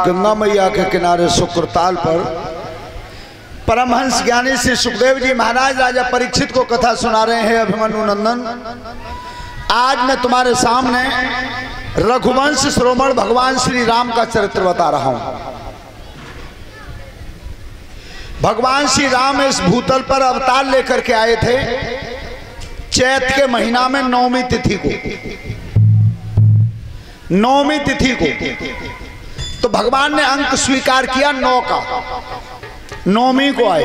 गंगा मैया के किनारे शुक्रताल पर परमहंस ज्ञानी श्री सुखदेव जी महाराज राजा परीक्षित को कथा सुना रहे हैं। अभिमन्यु नंदन, आज मैं तुम्हारे सामने रघुवंश श्रोमण भगवान श्री राम का चरित्र बता रहा हूं। भगवान श्री राम इस भूतल पर अवतार लेकर के आए थे चैत के महीना में नौमी तिथि को। नौमी तिथि को तो भगवान ने अंक स्वीकार किया 9 का, नौमी को आए।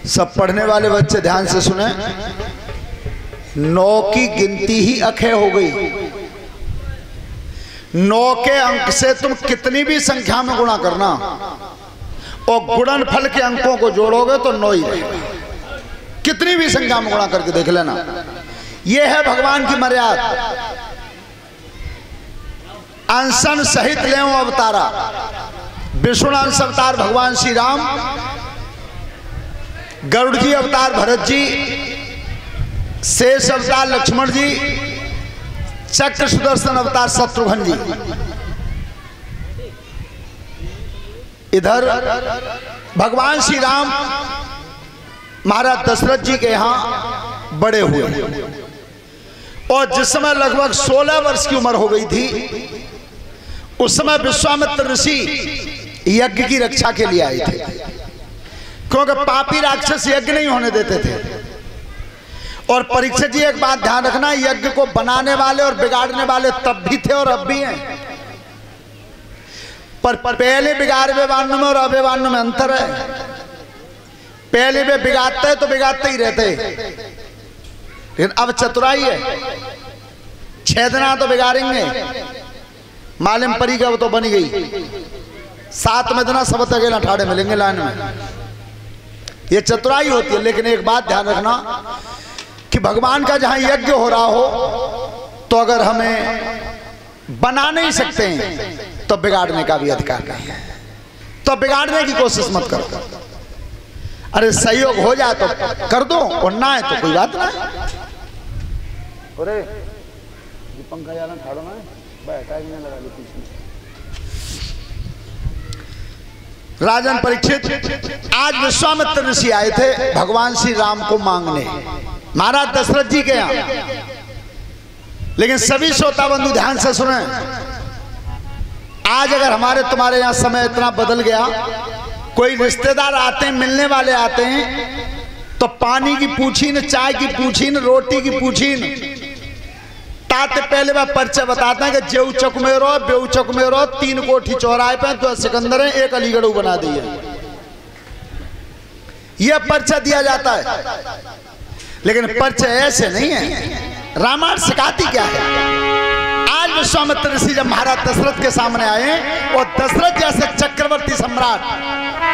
सब पढ़ने वाले बच्चे ध्यान से सुने, 9 की गिनती ही अखे हो गई। 9 के अंक से तुम कितनी भी संख्या में गुणा करना और गुणनफल के अंकों को जोड़ोगे तो 9 ही रहेगा। कितनी भी संख्या में गुणा करके देख लेना। यह है भगवान की मर्यादा। अंशन सहित ले अवतारा, विष्णु अंश अवतार भगवान श्री राम, गरुड़ जी अवतार भरत जी, शेष अवतार लक्ष्मण जी, चक्र सुदर्शन अवतार शत्रुघ्न जी। इधर भगवान श्री राम महाराज दशरथ जी के यहां बड़े हुए और जिस समय लगभग 16 वर्ष की उम्र हो गई थी, उस समय विश्वामित्र ऋषि यज्ञ की रक्षा के लिए आए थे, क्योंकि पापी राक्षस यज्ञ नहीं होने देते थे। और परीक्षित जी एक बात ध्यान रखना, यज्ञ को बनाने वाले और बिगाड़ने वाले तब भी थे और अब भी हैं, पर पहले बिगाड़वे वालों में और अबेवानों में अंतर है। पहले वे बिगाड़ते तो बिगाड़ते ही रहते, लेकिन अब चतुराई है, 6 दिन तो बिगाड़ेंगे। मालिम परी का वो तो बनी गई, 7वें दिन सब अकेला ठाड़े मिलेंगे लाइन में। ये चतुराई होती है। लेकिन एक बात ध्यान रखना कि भगवान का जहां यज्ञ हो रहा हो तो अगर हमें बना नहीं सकते हैं तो बिगाड़ने का भी अधिकार नहीं है। तो बिगाड़ने की कोशिश मत करो। अरे सहयोग हो जाए तो कर दो और ना है तो कोई बात ना है। अरे पंखा जाना ठाड़ो ना बैठा ही नहीं लगा ली पीछे। राजन परीक्षित, आज विश्वामित्र ऋषि आए थे भगवान श्री राम को मांगने महाराज दशरथ जी के यहां। लेकिन सभी श्रोता बंधु ध्यान से सुने, आज अगर हमारे तुम्हारे यहां समय इतना बदल गया, कोई रिश्तेदार आते हैं, मिलने वाले आते हैं तो पानी की पूछीन, चाय की पूछीन, रोटी की पूछीन ताते पहले वह परिचय बताते हैं कि जेऊ चौक में रो, बेऊ चौक में रो, 3 कोठी चौराहे पे 2 सिकंदर है, 1 अलीगढ़ बना दी है। यह परिचय दिया जाता है। लेकिन परिचय ऐसे नहीं है। रामायण सिखाती क्या है? आज विश्वामित्र ऋषि जब महाराज दशरथ के सामने आए और दशरथ जैसे चक्रवर्ती सम्राट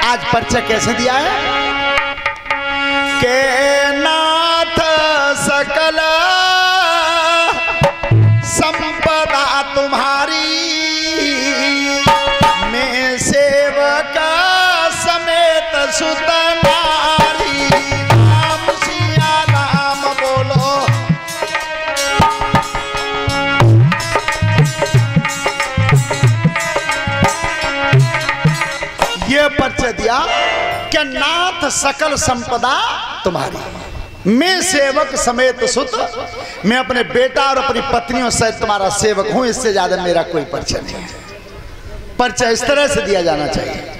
आज परिचय कैसे दिया है के नाथ सकल संपदा तुम्हारी, मैं सेवक समेत सुत नारी, राम सिया राम बोलो। ये परिचय दिया कि नाथ सकल संपदा तुम्हारी, मैं सेवक समेत सुत, मैं अपने बेटा और अपनी पत्नियों सहित तुम्हारा सेवक हूं। इससे ज्यादा मेरा कोई परिचय नहीं है। परिचय इस तरह से दिया जाना चाहिए।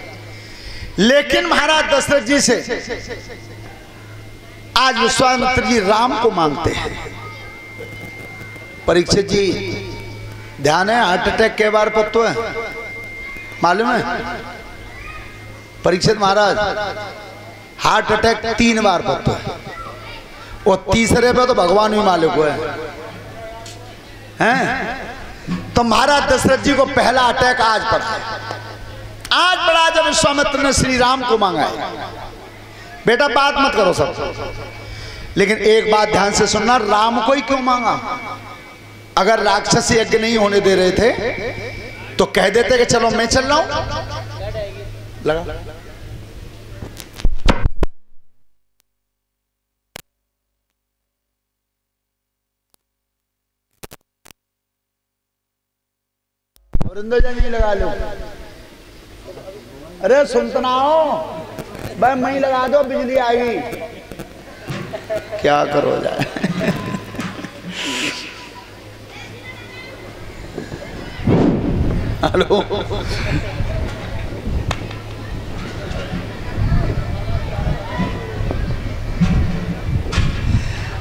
लेकिन महाराज दशरथ जी से आज विश्वामित्र जी राम को मांगते हैं। परीक्षित जी ध्यान है, हार्ट अटैक के बार पत्तो है मालूम है? परीक्षित महाराज हार्ट अटैक 3 बार पत्तो है और तीसरे पे तो भगवान ही मालिक हुए हैं। तो महाराज दशरथ जी को पहला अटैक आज पड़ा है। आज पड़ा जब विश्वामित्र ने श्री राम को मांगा है। बेटा बात मत करो सब, लेकिन एक बात ध्यान से सुनना, राम को ही क्यों मांगा? अगर राक्षस यज्ञ नहीं होने दे रहे थे तो कह देते कि चलो मैं चल रहा हूं। लगा वृंदोजन जी लगा लो। अरे सुनते ना हो भाई, मैं लगा दो, बिजली आएगी। क्या करो जाए। हेलो,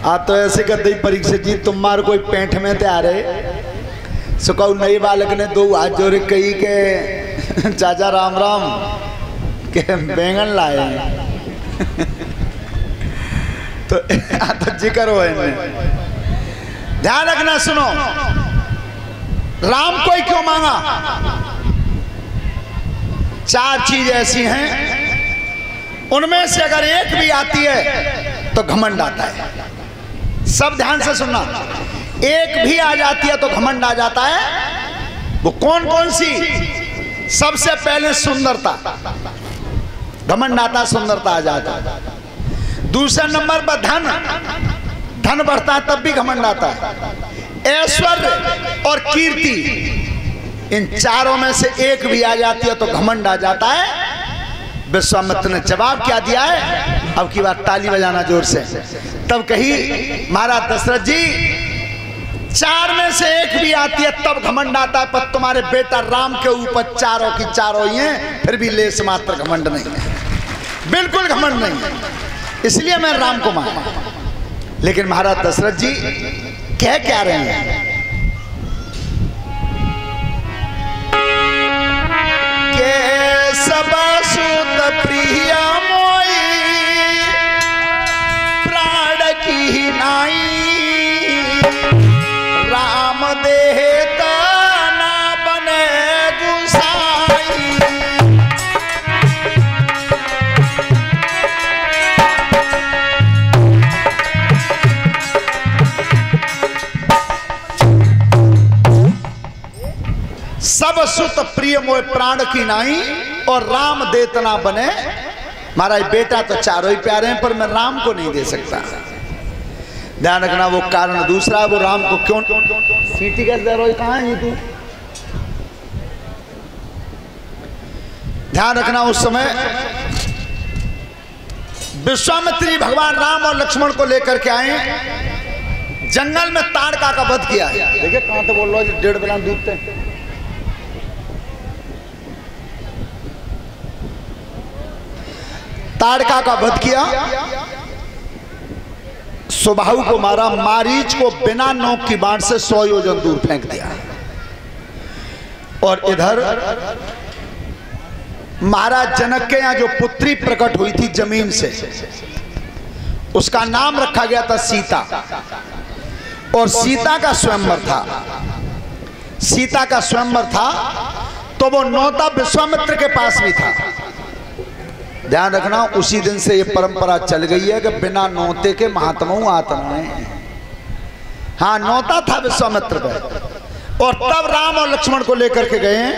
आप तो ऐसे करते ही परीक्षित जी तुम मार कोई पेंट में तैयार है। सुकाऊ नई बालक ने दो हाथ जोड़े कही के चाचा राम राम के बैंगन लाए। तो जिक्र हो इनमें ध्यान रखना। सुनो, राम को ही क्यों मांगा? चार चीज ऐसी हैं, उनमें से अगर एक भी आती है तो घमंड आता है। सब ध्यान से सुनना, एक भी आ जाती है तो घमंड आ जाता है। वो कौन कौन सी? सबसे पहले सुंदरता, घमंड आता, सुंदरता आ जाता है। दूसरे नंबर पर धन, धन बढ़ता है तब भी घमंड आता है। ऐश्वर्य और कीर्ति, इन चारों में से एक भी आ जाती है तो घमंड आ जाता है। विश्वामित्र ने जवाब क्या दिया है? अब की बात ताली बजाना जोर से। तब कही महाराज दशरथ जी, चार में से एक भी आती है तब घमंड आता है, पर तुम्हारे बेटा राम के ऊपर चारों की चारों ही हैं, फिर भी लेस मात्र घमंड नहीं है, बिल्कुल घमंड नहीं है। इसलिए मैं राम को माना। लेकिन महाराज दशरथ जी कह क्या रहे हैं? के सब सुत प्रिय मोई प्राण की नाई, राम देता ना बने गुसाई। सब सुत प्रिय मोय प्राण की नाई, और राम देतना बने। महाराज बेटा तो चारों ही प्यारे हैं, पर मैं राम को नहीं दे सकता। ध्यान रखना, वो कारण दूसरा, वो राम को क्यों सीटी कैसे दे रही? कहाँ है तू? ध्यान रखना, उस समय विश्वामित्री भगवान राम और लक्ष्मण को लेकर के आए, जंगल में ताड़का का वध किया है। देखिए कहां तो बोल रहा है, 1.5 बिलान दूध थे। ताड़का का वध किया, सुबाहु को मारा, मारीच को बिना नोक की बाण से 100 योजन दूर फेंक दिया। और इधर महाराज जनक के यहाँ जो पुत्री प्रकट हुई थी जमीन से, उसका नाम रखा गया था सीता। और सीता का स्वयंवर था, सीता का स्वयंवर था, तो वो नौता विश्वामित्र के पास भी था। ध्यान रखना, उसी दिन से ये परंपरा चल गई है कि बिना नौते के महात्माओं आत्मा है। हाँ, नौता था विश्वामित्र पे। और तब राम और लक्ष्मण को लेकर के गए हैं।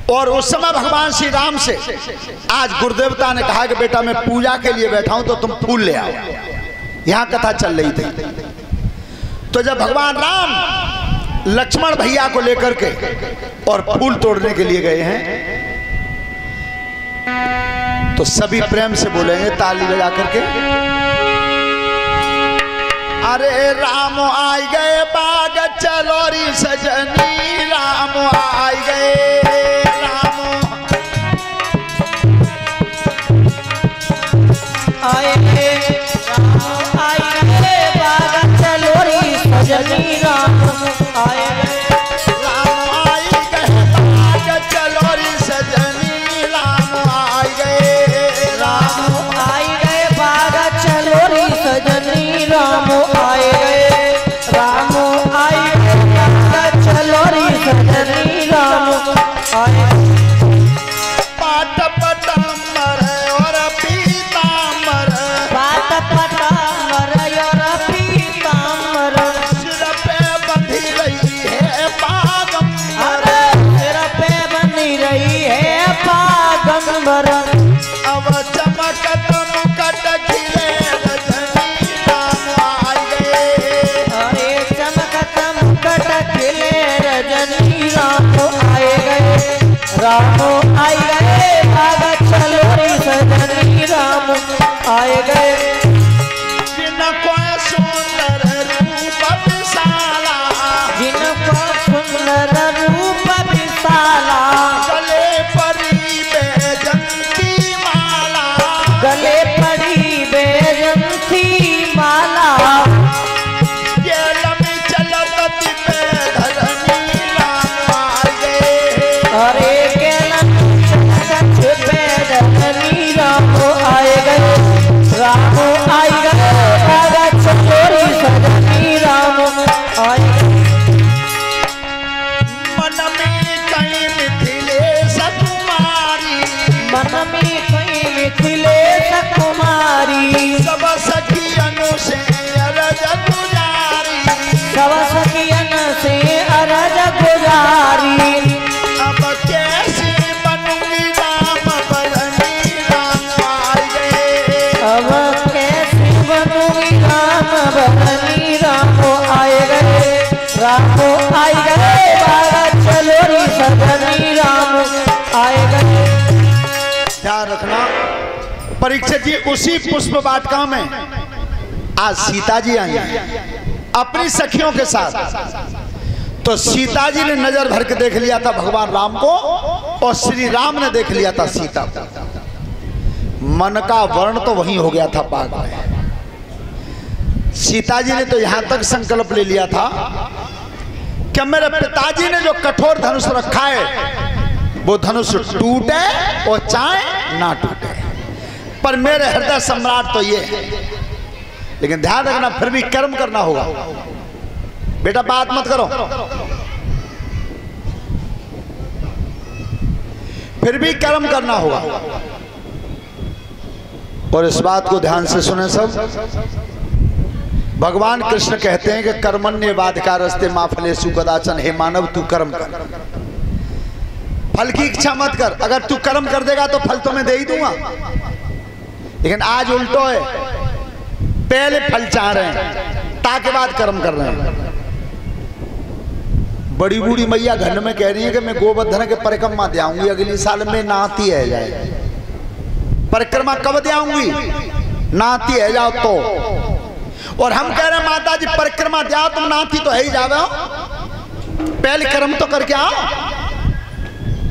और उस समय भगवान श्री राम से आज गुरुदेवता ने कहा कि बेटा मैं पूजा के लिए बैठा हूं तो तुम फूल ले आओ। यहां कथा चल रही थी। तो जब भगवान राम लक्ष्मण भैया को लेकर के और फूल तोड़ने के लिए गए हैं, तो सभी प्रेम से बोलेंगे ताली बजा करके, अरे राम आई गए बाग चलोरी सजनी, राम आई गए, राम आए गए, राम आई गए बाग चलोरी सजनी, राम आए गए, राम आई गए बाग चलोरी सजनी, राम आई गए, राम आई गए बाग चलोरी सजनी, राम आए गए, राम आई गए बाग चलोरी राम आई गए बागा चलो रे सजनी राम आए गए। ध्यान रखना परीक्षित जी, उसी पुष्प वाटिका में आज सीता जी आई अपनी सखियों के साथ। तो सीता जी ने नजर भर के देख लिया था भगवान राम को और श्री राम ने देख लिया था सीता को। मन का वर्ण तो वहीं हो गया था बाग में। सीता जी ने तो यहां तक संकल्प ले लिया था कि मेरे पिताजी ने जो कठोर धनुष रखा है वो धनुष टूटे और चाहे ना टूटे, पर मेरे हृदय सम्राट तो ये है। लेकिन ध्यान रखना फिर भी कर्म करना होगा बेटा, बात मत करो, फिर भी कर्म करना होगा। और इस बात को ध्यान से सुने सब। भगवान कृष्ण कहते हैं कि कर्मण्येवाधिकारस्ते मा फलेषु कदाचन। हे मानव तू कर्म कर, फल की इच्छा मत कर। अगर तू कर्म कर देगा तो फल तो मैं दे ही दूंगा। लेकिन आज उल्टो है, पहले फल चाह रहे हैं ताके बाद कर्म कर रहे हैं। बड़ी बूढ़ी मैया घर में कह रही है कि मैं गोवर्धन के परिक्रमा दे आऊंगी अगली साल में, नाती है जाए। परिक्रमा कब दे आऊंगी? नाती है जाओ तो। और हम कह रहे हैं माता जी परिक्रमा दे आओ, तुम नाती तो है ही जाओ, पहले कर्म तो करके आओ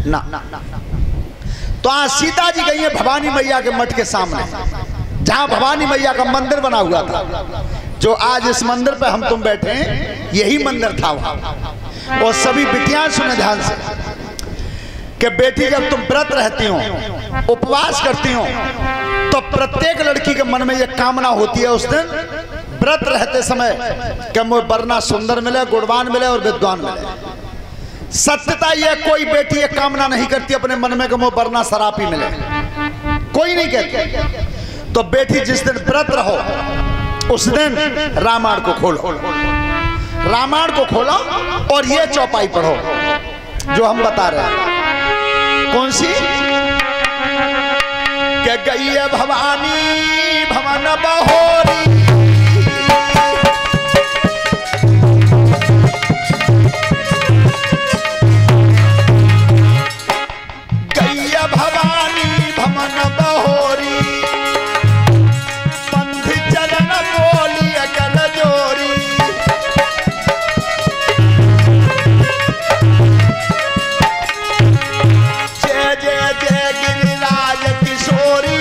ना। तो आज सीता जी गई है भवानी मैया के मठ के सामने, जहां भवानी मैया का मंदिर बना हुआ था। जो आज इस मंदिर पे हम तुम बैठे हैं यही मंदिर था वहां। और सभी बिटियां सुने ध्यान से कि बेटी जब तुम व्रत रहती हो, उपवास करती हो, तो प्रत्येक लड़की के मन में यह कामना होती है उस दिन व्रत रहते समय कि मुझे वरना सुंदर मिले, गुणवान मिले और विद्वान मिले। सत्यता यह कोई बेटी ये कामना नहीं करती अपने मन में कि मुझे वरना शराबी मिले, कोई नहीं कहती। तो बेटी जिस दिन व्रत रहो उस दिन रामायण को खोलो, रामायण को खोलो और ये चौपाई पढ़ो जो हम बता रहे हैं। कौन सी? कि गई है भवानी भवन बहोरी, गई है भवानी भवन बहोरी, पंथ चलन बोली अकल जोरी। जय जय जय गिरिराज किशोरी,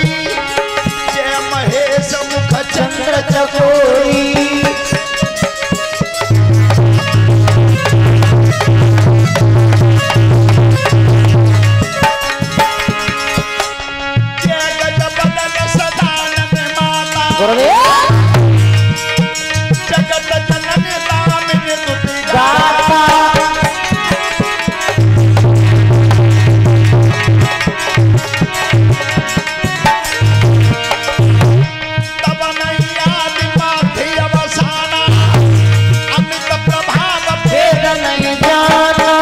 जय महेश मुख चंद्र चकोरी। जय गजबदन सदानंद माता, जगत जननी दामिनी तुति गाता। तब नैया दिपार्थी अवसाना, अमित प्रभाव भेद नहीं जाना।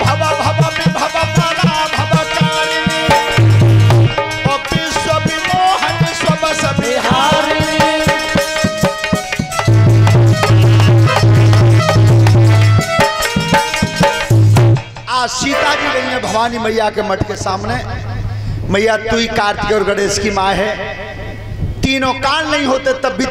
भव भव विभव परा भवकारिणी, और विश्व विमोहन स्वबस बिहारिणी। आज सीता जी गई है भवानी मैया के मठ के सामने। मैया तू ही कार्तिक और गणेश की माँ है, तीनों काल नहीं होते तब भी